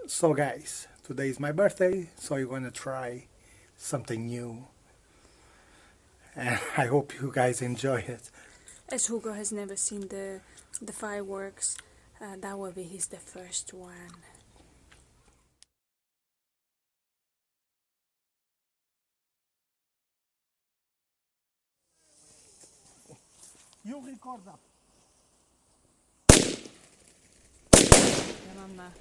So guys, today is my birthday, so I'm gonna try something new, and I hope you guys enjoy it. As Hugo has never seen the fireworks, that will be his the first one. You record up. Ja, mamma.